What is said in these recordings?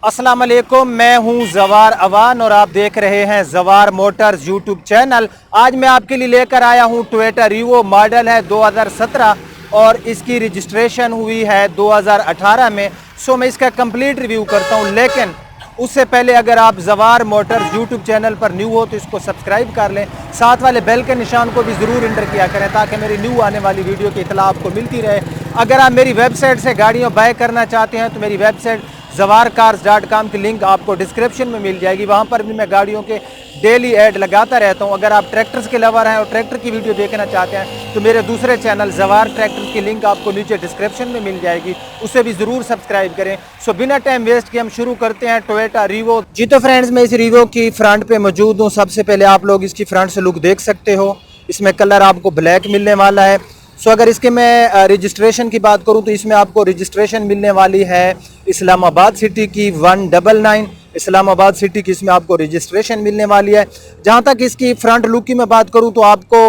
अस्सलाम वालेकुम, मैं हूं जवार अवान और आप देख रहे हैं जवार मोटर्स यूट्यूब चैनल। आज मैं आपके लिए लेकर आया हूं टोयोटा रीवो, मॉडल है 2017 और इसकी रजिस्ट्रेशन हुई है 2018 में। सो मैं इसका कंप्लीट रिव्यू करता हूं, लेकिन उससे पहले अगर आप जवार मोटर्स यूट्यूब चैनल पर न्यू हो तो इसको सब्सक्राइब कर लें, साथ वाले बेल के निशान को भी ज़रूर इंटर किया करें ताकि मेरी न्यू आने वाली वीडियो की इतला आपको मिलती रहे। अगर आप मेरी वेबसाइट से गाड़ियाँ बाय करना चाहते हैं तो मेरी वेबसाइट zawarcars.com की लिंक आपको डिस्क्रिप्शन में मिल जाएगी। वहाँ पर भी मैं गाड़ियों के डेली ऐड लगाता रहता हूँ। अगर आप ट्रैक्टर्स के लवर हैं और ट्रैक्टर की वीडियो देखना चाहते हैं तो मेरे दूसरे चैनल जवार ट्रैक्टर्स की लिंक आपको नीचे डिस्क्रिप्शन में मिल जाएगी, उसे भी ज़रूर सब्सक्राइब करें। सो बिना टाइम वेस्ट किए हम शुरू करते हैं टोयोटा रीवो। जी तो फ्रेंड्स, मैं इस रीवो की फ्रंट पे मौजूद हूँ। सबसे पहले आप लोग इसकी फ्रंट से लुक देख सकते हो। इसमें कलर आपको ब्लैक मिलने वाला है। सो अगर इसके मैं रजिस्ट्रेशन की बात करूं तो इसमें आपको रजिस्ट्रेशन मिलने वाली है इस्लामाबाद सिटी की 199। इस्लामाबाद सिटी की इसमें आपको रजिस्ट्रेशन मिलने वाली है। जहां तक इसकी फ्रंट लुक की मैं बात करूं तो आपको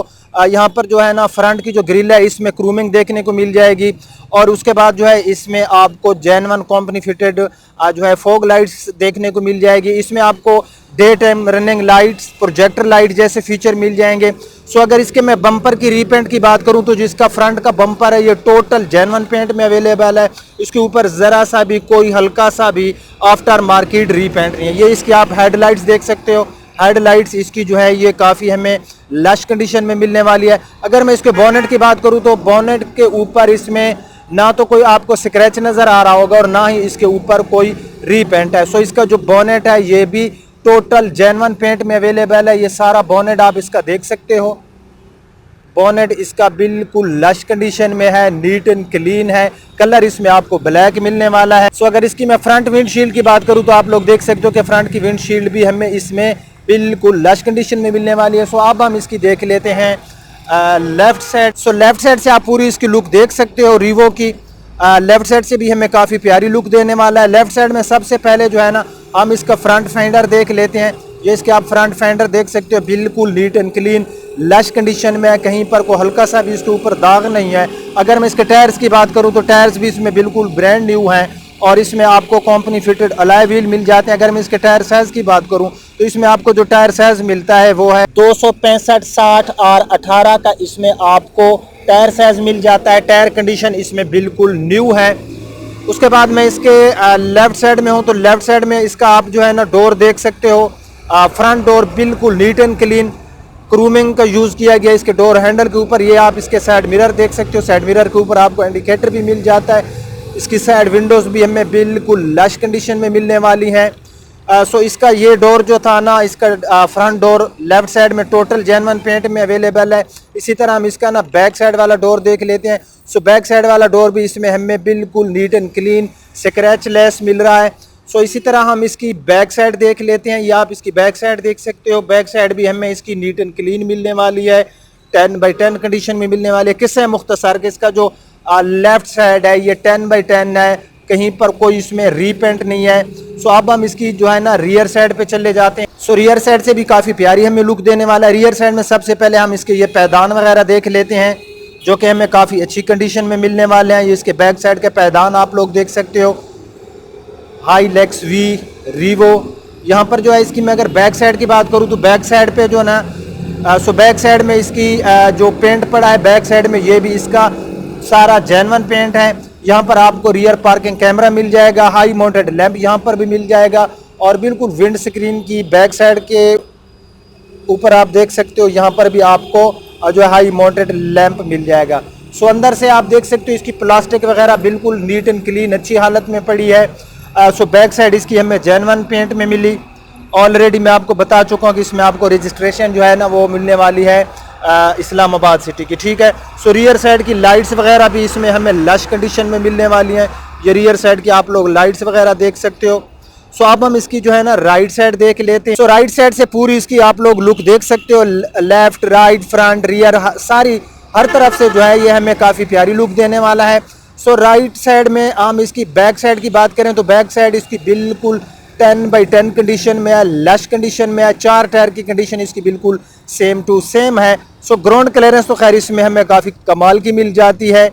यहाँ पर जो है ना फ्रंट की जो ग्रिल है इसमें क्रूमिंग देखने को मिल जाएगी। और उसके बाद जो है इसमें आपको जेनवन कंपनी फिटेड जो है फॉग लाइट्स देखने को मिल जाएगी। इसमें आपको day time running lights, projector light जैसे फीचर मिल जाएंगे। सो अगर इसके मैं बम्पर की रीपेंट की बात करूं तो जिसका फ्रंट का बम्पर है ये टोटल जेनवन पेंट में अवेलेबल है। इसके ऊपर ज़रा सा भी कोई हल्का सा भी आफ्टर मार्केट रीपेंट नहीं है। ये इसकी आप हेडलाइट्स देख सकते हो। हेडलाइट्स इसकी जो है ये काफ़ी हमें लश कंडीशन में मिलने वाली है। अगर मैं इसके बोनेट की बात करूं तो बोनेट के ऊपर इसमें ना तो कोई आपको स्क्रैच नज़र आ रहा होगा और ना ही इसके ऊपर कोई रीपेंट है। सो इसका जो बोनेट है ये भी टोटल जेनवन पेंट में अवेलेबल है। ये सारा बोनेट आप इसका देख सकते हो। बोनेट इसका बिल्कुल लश कंडीशन में है, नीट एंड क्लीन है। कलर इसमें आपको ब्लैक मिलने वाला है। सो अगर इसकी मैं फ्रंट विंडशील्ड की बात करूं तो आप लोग देख सकते हो कि फ्रंट की विंडशील्ड भी हमें इसमें बिल्कुल लश कंडीशन में मिलने वाली है। सो अब हम इसकी देख लेते हैं left side. So left side से आप पूरी इसकी लुक देख सकते हो रीवो की। लेफ्ट साइड से भी हमें काफ़ी प्यारी लुक देने वाला है। लेफ्ट साइड में सबसे पहले जो है ना हम इसका फ्रंट फेंडर देख लेते हैं। ये इसके आप फ्रंट फेंडर देख सकते हो, बिल्कुल neat and clean lush condition में है। कहीं पर कोई हल्का सा भी इसके ऊपर दाग नहीं है। अगर मैं इसके टायर्स की बात करूं तो टायर्स भी इसमें बिल्कुल ब्रांड न्यू हैं और इसमें आपको कंपनी फिटेड अलॉय व्हील मिल जाते हैं। अगर मैं इसके टायर साइज़ की बात करूं तो इसमें आपको जो टायर साइज़ मिलता है वो है 265 60 और 18 का इसमें आपको टायर साइज़ मिल जाता है। टायर कंडीशन इसमें बिल्कुल न्यू है। उसके बाद मैं इसके लेफ़्ट साइड में हूँ तो लेफ़्ट साइड में इसका आप जो है ना डोर देख सकते हो। फ्रंट डोर बिल्कुल नीट एंड क्लीन क्रूमिंग का यूज़ किया गया इसके डोर हैंडल के ऊपर। ये आप इसके साइड मिरर देख सकते हो। साइड मिरर के ऊपर आपको इंडिकेटर भी मिल जाता है। इसकी साइड विंडोज़ भी हमें बिल्कुल लश कंडीशन में मिलने वाली हैं। सो इसका ये डोर जो था ना, इसका फ्रंट डोर लेफ्ट साइड में टोटल जेनवन पेंट में अवेलेबल है। इसी तरह हम इसका ना बैक साइड वाला डोर देख लेते हैं। सो बैक साइड वाला डोर भी इसमें हमें बिल्कुल neat and clean scratchless मिल रहा है। सो इसी तरह हम इसकी बैक साइड देख लेते हैं। ये आप इसकी बैक साइड देख सकते हो। बैक साइड भी हमें इसकी नीट एंड क्लीन मिलने वाली है, 10x10 कंडीशन में मिलने वाली है। किससे मुख्तसर कि इसका जो लेफ्ट साइड है ये 10x10 है, कहीं पर कोई इसमें रीपेंट नहीं है। सो अब हम इसकी जो है ना रियर साइड पे चले जाते हैं। सो रियर साइड से भी काफ़ी प्यारी हमें लुक देने वाला है। रियर साइड में सबसे पहले हम इसके ये पैदान वगैरह देख लेते हैं जो कि हमें काफ़ी अच्छी कंडीशन में मिलने वाले हैं। ये इसके बैक साइड के पैदान आप लोग देख सकते हो, हाईलैक्स वी रीवो। यहाँ पर जो है इसकी मैं अगर बैक साइड की बात करूँ तो बैक साइड पे जो ना सो बैक साइड में इसकी जो पेंट पड़ा है बैक साइड में ये भी इसका सारा जेनवन पेंट है। यहाँ पर आपको रियर पार्किंग कैमरा मिल जाएगा, हाई माउंटेड लैंप यहाँ पर भी मिल जाएगा और बिल्कुल विंड स्क्रीन की बैक साइड के ऊपर आप देख सकते हो यहाँ पर भी आपको जो है हाई माउंटेड लैंप मिल जाएगा। सो अंदर से आप देख सकते हो इसकी प्लास्टिक वगैरह बिल्कुल नीट एंड क्लीन अच्छी हालत में पड़ी है। सो बैक साइड इसकी हमें जेनवन पेंट में मिली। ऑलरेडी मैं आपको बता चुका हूँ कि इसमें आपको रजिस्ट्रेशन जो है ना वो मिलने वाली है इस्लामाबाद सिटी की, ठीक है। सो रियर साइड की लाइट्स वगैरह भी इसमें हमें लश कंडीशन में मिलने वाली हैं। ये रियर साइड की आप लोग लाइट्स वगैरह देख सकते हो। सो अब हम इसकी जो है ना राइट साइड देख लेते हैं। सो राइट साइड से पूरी इसकी आप लोग लुक देख सकते हो। लेफ्ट, राइट, फ्रंट, रियर सारी हर तरफ से जो है ये हमें काफ़ी प्यारी लुक देने वाला है। सो राइट साइड में हम इसकी बैक साइड की बात करें तो बैक साइड इसकी बिल्कुल 10x10 कंडीशन में है, लश कंडीशन में है। 4 टायर की कंडीशन इसकी बिल्कुल सेम टू सेम है। सो ग्राउंड क्लियरेंस तो खैर इसमें हमें काफ़ी कमाल की मिल जाती है।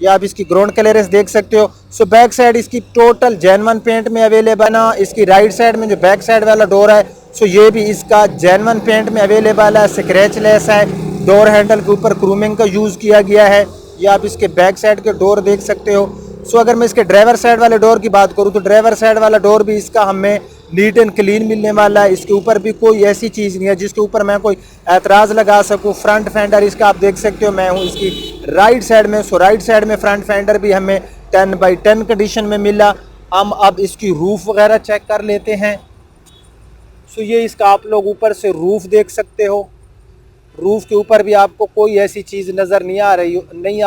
ये आप इसकी ग्राउंड क्लियरेंस देख सकते हो। सो बैक साइड इसकी टोटल जेन्युइन पेंट में अवेलेबल है। इसकी राइट साइड में जो बैक साइड वाला डोर है सो ये भी इसका जेन्युइन पेंट में अवेलेबल है, स्क्रैचलेस है। डोर हैंडल के ऊपर क्रूमिंग का यूज़ किया गया है। ये आप इसके बैक साइड के डोर देख सकते हो। सो अगर मैं इसके ड्राइवर साइड वाले डोर की बात करूँ तो ड्राइवर साइड वाला डोर भी इसका हमें नीट एंड क्लीन मिलने वाला है। इसके ऊपर भी कोई ऐसी चीज़ नहीं है जिसके ऊपर मैं कोई एतराज़ लगा सकूँ। फ्रंट फेंडर इसका आप देख सकते हो, मैं हूँ इसकी राइट साइड में। सो राइट साइड में फ्रंट फेंडर भी हमें 10/10 कंडीशन में मिला। हम अब इसकी रूफ वगैरह चेक कर लेते हैं। सो ये इसका आप लोग ऊपर से रूफ देख सकते हो। रूफ के ऊपर भी आपको कोई ऐसी चीज़ नज़र नहीं आ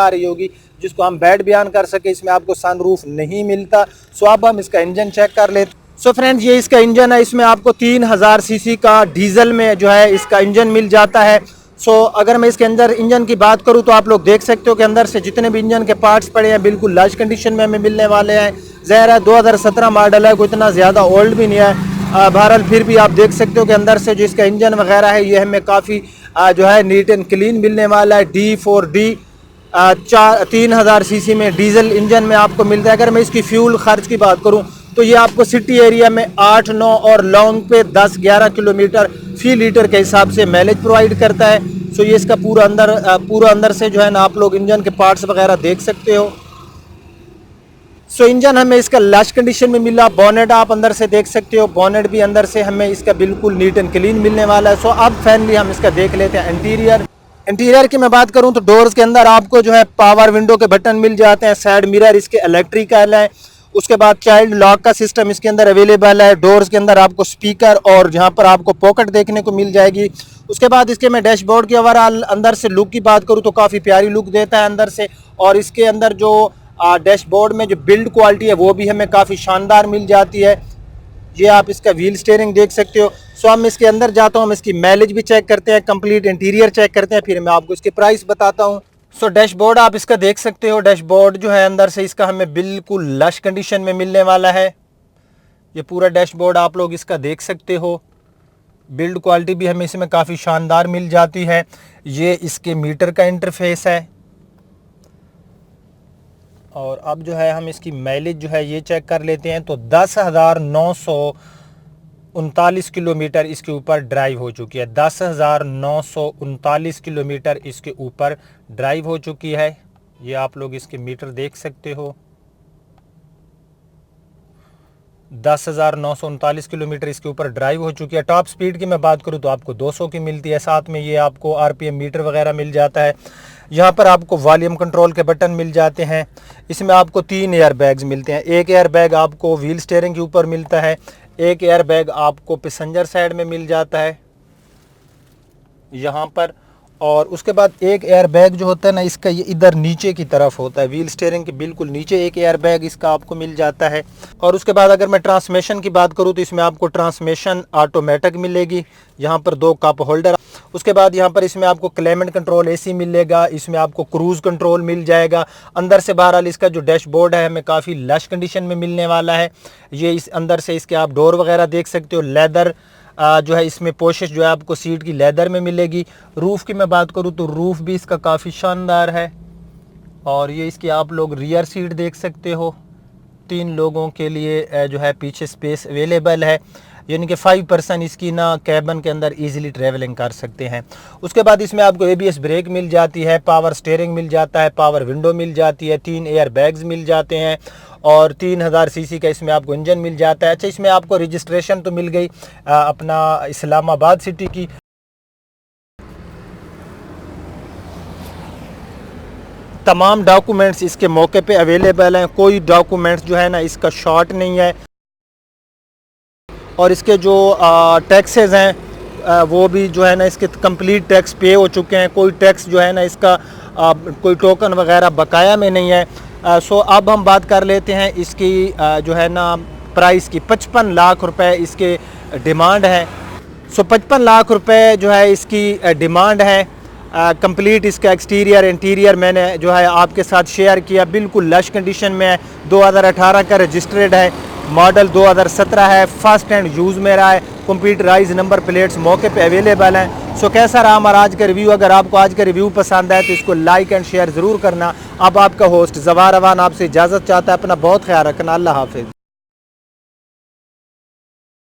रही होगी जिसको हम बेड बयान कर सके। इसमें आपको सन रूफ नहीं मिलता। सो अब हम इसका इंजन चेक कर लेते। सो फ्रेंड्स ये इसका इंजन है। इसमें आपको 3000 सीसी का डीजल में जो है इसका इंजन मिल जाता है। सो अगर मैं इसके अंदर इंजन की बात करूं तो आप लोग देख सकते हो कि अंदर से जितने भी इंजन के पार्ट्स पड़े हैं बिल्कुल लश कंडीशन में हमें मिलने वाले हैं। ज़ाहिर है 2017 मॉडल है, कोई इतना ज़्यादा ओल्ड भी नहीं है। बहरहाल फिर भी आप देख सकते हो कि अंदर से जो इसका इंजन वगैरह है ये हमें काफ़ी जो है नीट एंड क्लीन मिलने वाला है। D4D 3000 सीसी में डीजल इंजन में आपको मिलता है। अगर मैं इसकी फ्यूल खर्च की बात करूं तो ये आपको सिटी एरिया में 8, 9 और लॉन्ग पे 10-11 किलोमीटर फी लीटर के हिसाब से माइलेज प्रोवाइड करता है। सो ये इसका पूरा अंदर से जो है ना आप लोग इंजन के पार्ट्स वगैरह देख सकते हो। सो इंजन हमें इसका लश कंडीशन में मिला। बोनेट आप अंदर से देख सकते हो, बोनेट भी अंदर से हमें इसका बिल्कुल नीट एंड क्लीन मिलने वाला है। सो अब फाइनली हम इसका देख लेते हैं इंटीरियर की मैं बात करूं तो डोर्स के अंदर आपको जो है पावर विंडो के बटन मिल जाते हैं। साइड मिरर इसके इलेक्ट्रिकल है। उसके बाद चाइल्ड लॉक का सिस्टम इसके अंदर अवेलेबल है। डोर्स के अंदर आपको स्पीकर और जहां पर आपको पॉकेट देखने को मिल जाएगी। उसके बाद इसके मैं डैशबोर्ड की ओवरऑल अंदर से लुक की बात करूं तो काफ़ी प्यारी लुक देता है अंदर से। और इसके अंदर जो डैशबोर्ड में जो बिल्ड क्वालिटी है वो भी हमें काफ़ी शानदार मिल जाती है। ये आप इसका व्हील स्टीयरिंग देख सकते हो। सो हम इसके अंदर जाता हूँ, हम इसकी माइलेज भी चेक करते हैं, कंप्लीट इंटीरियर चेक करते हैं, फिर मैं आपको इसके प्राइस बताता हूँ। सो डैशबोर्ड आप इसका देख सकते हो। डैशबोर्ड जो है अंदर से इसका हमें बिल्कुल लश कंडीशन में मिलने वाला है। ये पूरा डैशबोर्ड आप लोग इसका देख सकते हो। बिल्ड क्वालिटी भी हमें इसमें काफ़ी शानदार मिल जाती है। ये इसके मीटर का इंटरफेस है। और अब जो है हम इसकी माइलेज जो है ये चेक कर लेते हैं तो 10,939 किलोमीटर इसके ऊपर ड्राइव हो चुकी है। 10,939 किलोमीटर इसके ऊपर ड्राइव हो चुकी है। ये आप लोग इसके मीटर देख सकते हो। 10,939 किलोमीटर इसके ऊपर ड्राइव हो चुकी है। टॉप स्पीड की मैं बात करूँ तो आपको 200 की मिलती है। साथ में ये आपको RPM मीटर वगैरह मिल जाता है। यहाँ पर आपको वॉल्यूम कंट्रोल के बटन मिल जाते हैं। इसमें आपको 3 एयर बैग्स मिलते हैं। एक एयर बैग आपको व्हील स्टीयरिंग के ऊपर मिलता है, एक एयर बैग आपको पैसेंजर साइड में मिल जाता है यहाँ पर। और उसके बाद एक एयर बैग जो होता है ना इसका ये इधर नीचे की तरफ होता है, व्हील स्टीयरिंग के बिल्कुल नीचे एक एयर बैग इसका आपको मिल जाता है। और उसके बाद अगर मैं ट्रांसमिशन की बात करूँ तो इसमें आपको ट्रांसमिशन ऑटोमेटिक मिलेगी। यहाँ पर 2 कप होल्डर। उसके बाद यहाँ पर इसमें आपको क्लाइमेट कंट्रोल AC मिलेगा। इसमें आपको क्रूज़ कंट्रोल मिल जाएगा। अंदर से बहरहाल इसका जो डैशबोर्ड है हमें काफ़ी लश कंडीशन में मिलने वाला है। ये इस अंदर से इसके आप डोर वगैरह देख सकते हो। लेदर जो है इसमें पोशिश जो है आपको सीट की लेदर में मिलेगी। रूफ़ की मैं बात करूँ तो रूफ़ भी इसका काफ़ी शानदार है। और ये इसकी आप लोग रियर सीट देख सकते हो। 3 लोगों के लिए जो है पीछे स्पेस अवेलेबल है, यानी कि 5 पर्सन इसकी ना कैबन के अंदर इजीली ट्रैवलिंग कर सकते हैं। उसके बाद इसमें आपको ABS ब्रेक मिल जाती है, पावर स्टीयरिंग मिल जाता है, पावर विंडो मिल जाती है, 3 एयर बैग्स मिल जाते हैं और 3000 सीसी का इसमें आपको इंजन मिल जाता है। अच्छा, इसमें आपको रजिस्ट्रेशन तो मिल गई अपना इस्लामाबाद सिटी की। तमाम डॉक्यूमेंट्स इसके मौके पे अवेलेबल हैं। कोई डॉक्यूमेंट्स जो है ना इसका शॉर्ट नहीं है। और इसके जो टैक्सेस हैं वो भी जो है ना इसके कंप्लीट टैक्स पे हो चुके हैं। कोई टैक्स जो है ना इसका कोई टोकन वगैरह बकाया में नहीं है। सो अब हम बात कर लेते हैं इसकी जो है ना प्राइस की। 55 लाख रुपए इसके डिमांड है। सो 55 लाख रुपए जो है इसकी डिमांड है। कंप्लीट इसका एक्सटीरियर इंटीरियर मैंने जो है आपके साथ शेयर किया। बिल्कुल लश कंडीशन में है। 2018 का रजिस्टर्ड है, मॉडल 2017 है, फर्स्ट हैंड यूज़ में रहा है। कंप्यूटराइज नंबर प्लेट्स मौके पे अवेलेबल हैं। सो कैसा रहा हमारा आज का रिव्यू? अगर आपको आज का रिव्यू पसंद आए तो इसको लाइक एंड शेयर ज़रूर करना। अब आपका होस्ट ज़वार अवान आपसे इजाज़त चाहता है। अपना बहुत ख्याल रखना। अल्लाह हाफिज़।